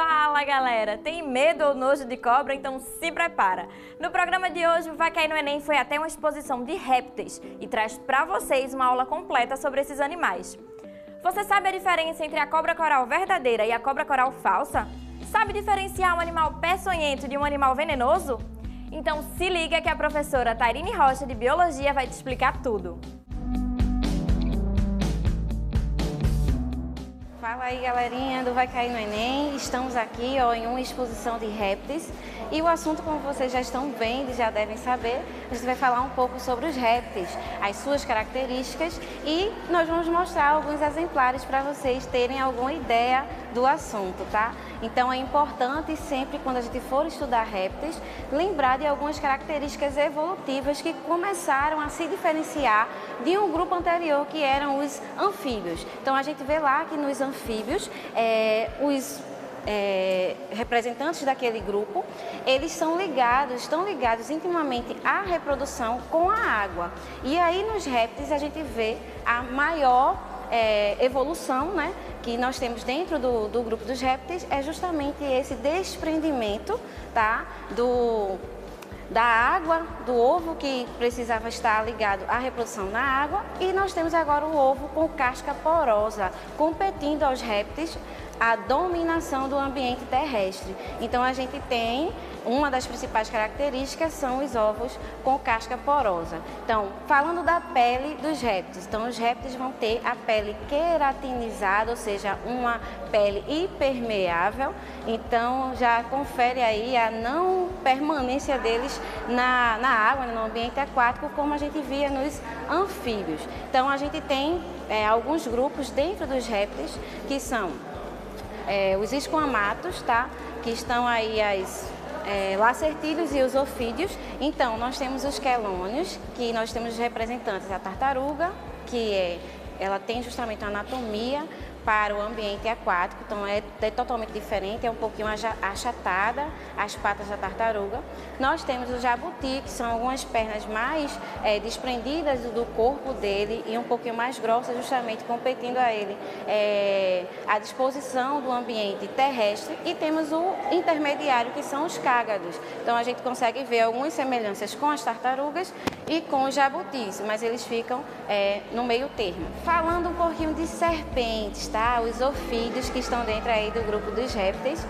Fala galera, tem medo ou nojo de cobra? Então se prepara! No programa de hoje, o Vai Cair no Enem foi até uma exposição de répteis e traz pra vocês uma aula completa sobre esses animais. Você sabe a diferença entre a cobra coral verdadeira e a cobra coral falsa? Sabe diferenciar um animal peçonhento de um animal venenoso? Então se liga que a professora Tairine Rocha de Biologia vai te explicar tudo. Fala aí galerinha do Vai Cair no Enem, estamos aqui em uma exposição de répteis e o assunto, como vocês já estão vendo e já devem saber, a gente vai falar um pouco sobre os répteis, as suas características e nós vamos mostrar alguns exemplares para vocês terem alguma ideia do assunto, tá? Então é importante sempre quando a gente for estudar répteis, lembrar de algumas características evolutivas que começaram a se diferenciar de um grupo anterior que eram os anfíbios. Então a gente vê lá que nos anfíbios, os representantes daquele grupo, eles estão ligados intimamente à reprodução com a água. E aí nos répteis a gente vê a maior evolução, né, que nós temos dentro do grupo dos répteis, é justamente esse desprendimento, tá, da água, do ovo que precisava estar ligado à reprodução na água, e nós temos agora o ovo com casca porosa, competindo aos répteis a dominação do ambiente terrestre. Então a gente tem uma das principais características são os ovos com casca porosa. Então, falando da pele dos répteis, então os répteis vão ter a pele queratinizada, ou seja, uma pele hipermeável. Então já confere aí a não permanência deles na água, no ambiente aquático, como a gente via nos anfíbios. Então a gente tem alguns grupos dentro dos répteis que são os esquamatos, tá? Que estão aí as lacertídeos e os ofídeos. Então, nós temos os quelônios, que nós temos os representantes da tartaruga, que ela tem justamente uma anatomia para o ambiente aquático, então é totalmente diferente, é um pouquinho achatada as patas da tartaruga. Nós temos o jabuti, que são algumas pernas mais desprendidas do corpo dele e um pouquinho mais grossas, justamente competindo a ele a disposição do ambiente terrestre. E temos o intermediário, que são os cágados. Então a gente consegue ver algumas semelhanças com as tartarugas e com os jabutis, mas eles ficam no meio termo. Falando um pouquinho de serpentes, tá? Os ofídeos, que estão dentro aí do grupo dos répteis,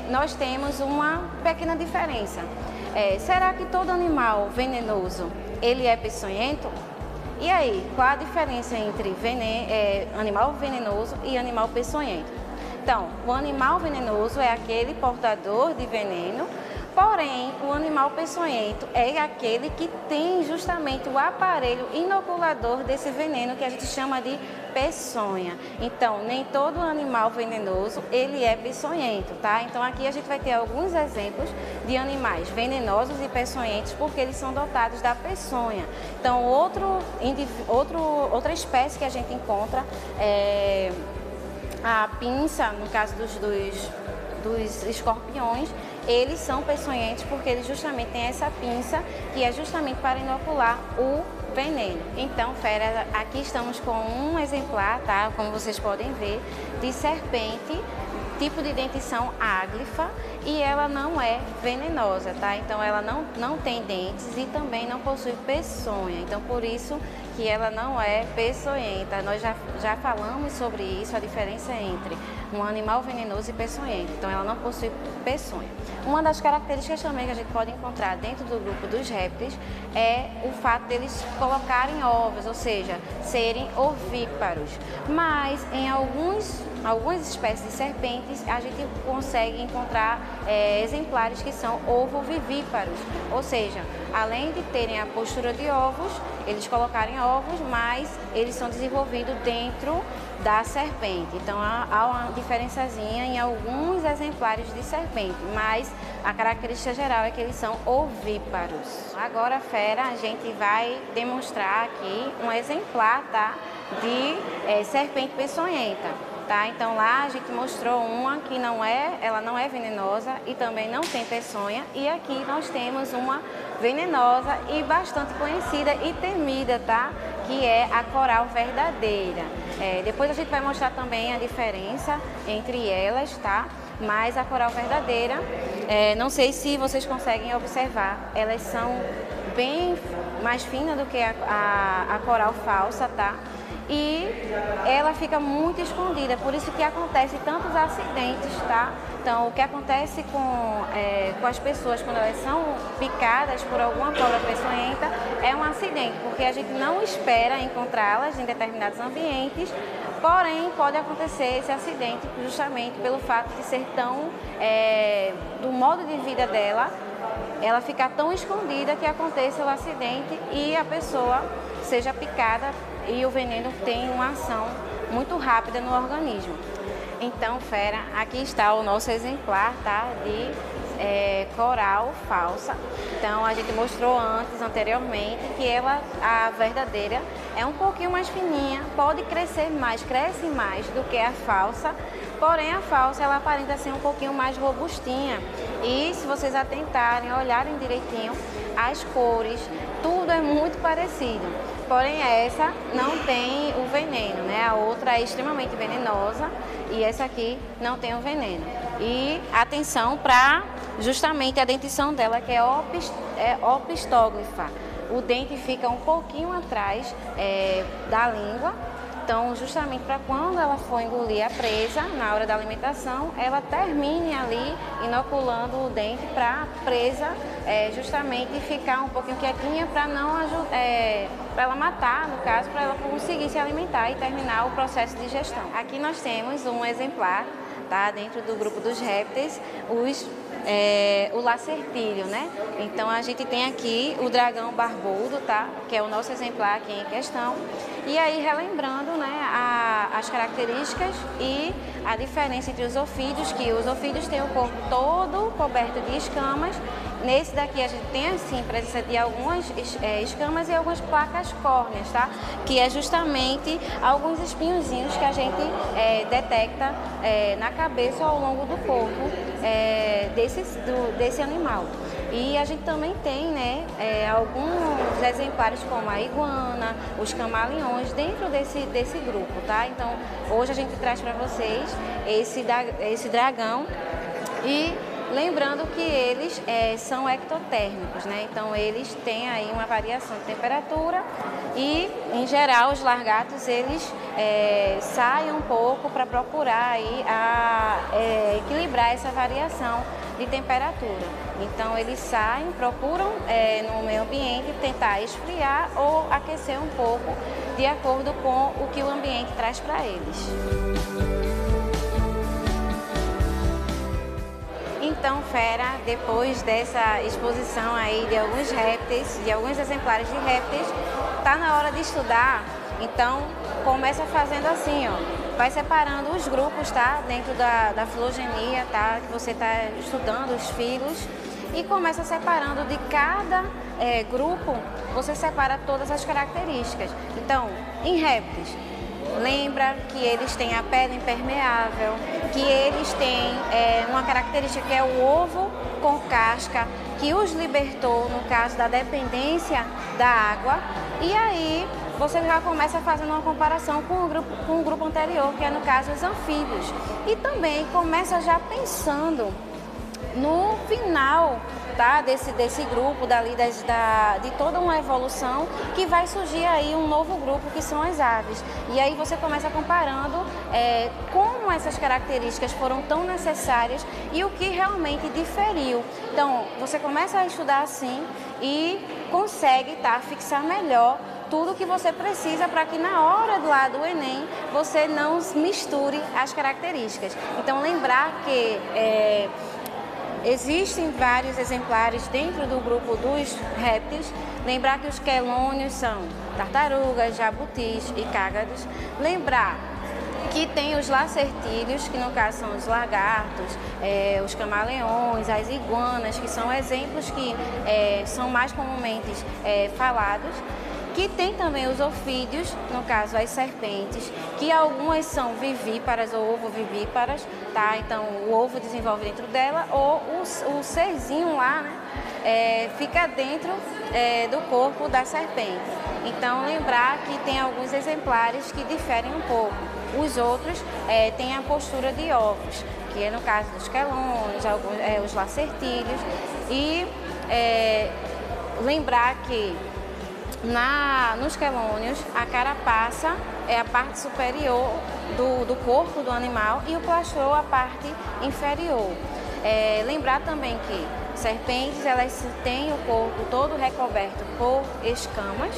nós temos uma pequena diferença. Será que todo animal venenoso ele é peçonhento? E aí, qual a diferença entre animal venenoso e animal peçonhento? Então, o animal venenoso é aquele portador de veneno. Porém, o animal peçonhento é aquele que tem justamente o aparelho inoculador desse veneno, que a gente chama de peçonha. Então, nem todo animal venenoso ele é peçonhento, tá? Então, aqui a gente vai ter alguns exemplos de animais venenosos e peçonhentos, porque eles são dotados da peçonha. Então, outra espécie que a gente encontra é a pinça, no caso dos escorpiões. Eles são peçonhentos porque eles justamente têm essa pinça, que é justamente para inocular o veneno. Então, fera, aqui estamos com um exemplar, tá? Como vocês podem ver, de serpente, tipo de dentição áglifa, e ela não é venenosa, tá? Então ela não tem dentes e também não possui peçonha. Então por isso que ela não é peçonhenta. Nós já falamos sobre isso, a diferença entre um animal venenoso e peçonhento. Então ela não possui peçonha. Uma das características também que a gente pode encontrar dentro do grupo dos répteis é o fato deles colocarem ovos, ou seja, serem ovíparos. Mas em algumas espécies de serpentes a gente consegue encontrar exemplares que são ovovivíparos, ou seja, além de terem a postura de ovos, eles colocarem ovos, mas eles são desenvolvidos dentro da serpente. Então há uma diferençazinha em alguns exemplares de serpente, mas a característica geral é que eles são ovíparos. Agora, fera, a gente vai demonstrar aqui um exemplar, tá, de serpente peçonhenta. Tá? Então lá a gente mostrou uma que ela não é venenosa e também não tem peçonha, e aqui nós temos uma venenosa e bastante conhecida e temida, tá? Que é a coral verdadeira. Depois a gente vai mostrar também a diferença entre elas, tá? Mas a coral verdadeira, não sei se vocês conseguem observar, elas são bem mais finas do que a coral falsa, tá? E ela fica muito escondida, por isso que acontece tantos acidentes, tá? Então, o que acontece com as pessoas quando elas são picadas por alguma cobra peçonhenta é um acidente, porque a gente não espera encontrá-las em determinados ambientes, porém pode acontecer esse acidente justamente pelo fato de ser tão, do modo de vida dela, ela ficar tão escondida que aconteça o acidente e a pessoa seja picada e o veneno tem uma ação muito rápida no organismo. Então, fera, aqui está o nosso exemplar, tá, de coral falsa. Então, a gente mostrou anteriormente, que ela, a verdadeira, é um pouquinho mais fininha, pode crescer mais, cresce mais do que a falsa, porém a falsa, ela aparenta ser um pouquinho mais robustinha. E se vocês atentarem, olharem direitinho, as cores, tudo é muito parecido. Porém, essa não tem o veneno, né? A outra é extremamente venenosa e essa aqui não tem o veneno. E atenção para justamente a dentição dela, que é opistóglifa. O dente fica um pouquinho atrás da língua. Então, justamente para quando ela for engolir a presa, na hora da alimentação, ela termine ali inoculando o dente para a presa justamente ficar um pouquinho quietinha para não para ela matar, no caso, para ela conseguir se alimentar e terminar o processo de digestão. Aqui nós temos um exemplar, tá, dentro do grupo dos répteis, o lacertílio, né? Então a gente tem aqui o dragão barbudo, tá? Que é o nosso exemplar aqui em questão. E aí relembrando, né, as características e a diferença entre os ofídeos, que os ofídeos têm o corpo todo coberto de escamas. Nesse daqui a gente tem assim presença de algumas escamas e algumas placas córneas, tá? Que é justamente alguns espinhozinhos que a gente detecta na cabeça ou ao longo do corpo desse animal. E a gente também tem, né, alguns exemplares como a iguana, os camaleões dentro desse grupo, tá? Então hoje a gente traz para vocês esse dragão e lembrando que eles são ectotérmicos, né? Então eles têm aí uma variação de temperatura e, em geral, os largatos eles saem um pouco para procurar aí equilibrar essa variação de temperatura. Então eles saem, procuram no meio ambiente tentar esfriar ou aquecer um pouco de acordo com o que o ambiente traz para eles. Então, fera, depois dessa exposição aí de alguns répteis, de alguns exemplares de répteis, tá na hora de estudar. Então, começa fazendo assim, ó, vai separando os grupos, tá, dentro da filogenia, tá, que você está estudando os filos, e começa separando de cada grupo, você separa todas as características. Então, em répteis, lembra que eles têm a pele impermeável, que eles têm uma característica que é o ovo com casca, que os libertou no caso da dependência da água. E aí você já começa fazendo uma comparação com o grupo anterior, que é no caso os anfíbios. E também começa já pensando no final, tá, desse grupo, de toda uma evolução, que vai surgir aí um novo grupo, que são as aves. E aí você começa comparando como essas características foram tão necessárias e o que realmente diferiu. Então, você começa a estudar assim e consegue, tá, fixar melhor tudo que você precisa para que na hora do Enem você não misture as características. Então, lembrar que existem vários exemplares dentro do grupo dos répteis. Lembrar que os quelônios são tartarugas, jabutis e cágados. Lembrar que tem os lacertílios, que no caso são os lagartos, os camaleões, as iguanas, que são exemplos que são mais comumente falados. Que tem também os ofídeos, no caso as serpentes, que algumas são vivíparas ou ovovivíparas, tá? Então o ovo desenvolve dentro dela ou o serzinho lá, né, fica dentro do corpo da serpente. Então lembrar que tem alguns exemplares que diferem um pouco. Os outros têm a postura de ovos, que é no caso dos quelônios, os lacertílios, e lembrar que nos quelônios a carapaça é a parte superior do corpo do animal e o plastrô a parte inferior. Lembrar também que serpentes, elas têm o corpo todo recoberto por escamas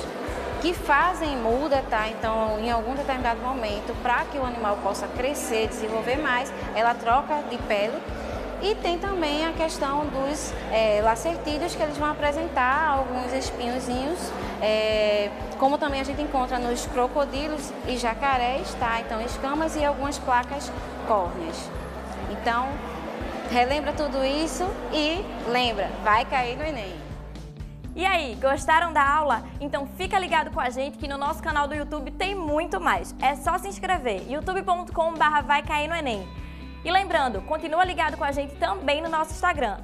que fazem muda, tá? Então, em algum determinado momento, para que o animal possa crescer, desenvolver mais, ela troca de pele. E tem também a questão dos lacertídeos, que eles vão apresentar alguns espinhozinhos, como também a gente encontra nos crocodilos e jacarés, tá? Então, escamas e algumas placas córneas. Então, relembra tudo isso e lembra, vai cair no Enem. E aí, gostaram da aula? Então fica ligado com a gente que no nosso canal do YouTube tem muito mais. É só se inscrever, youtube.com/VaiCairNoEnem. E lembrando, continua ligado com a gente também no nosso Instagram,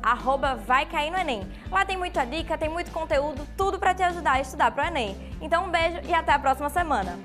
@VaiCairNoEnem. Lá tem muita dica, tem muito conteúdo, tudo para te ajudar a estudar para o Enem. Então um beijo e até a próxima semana.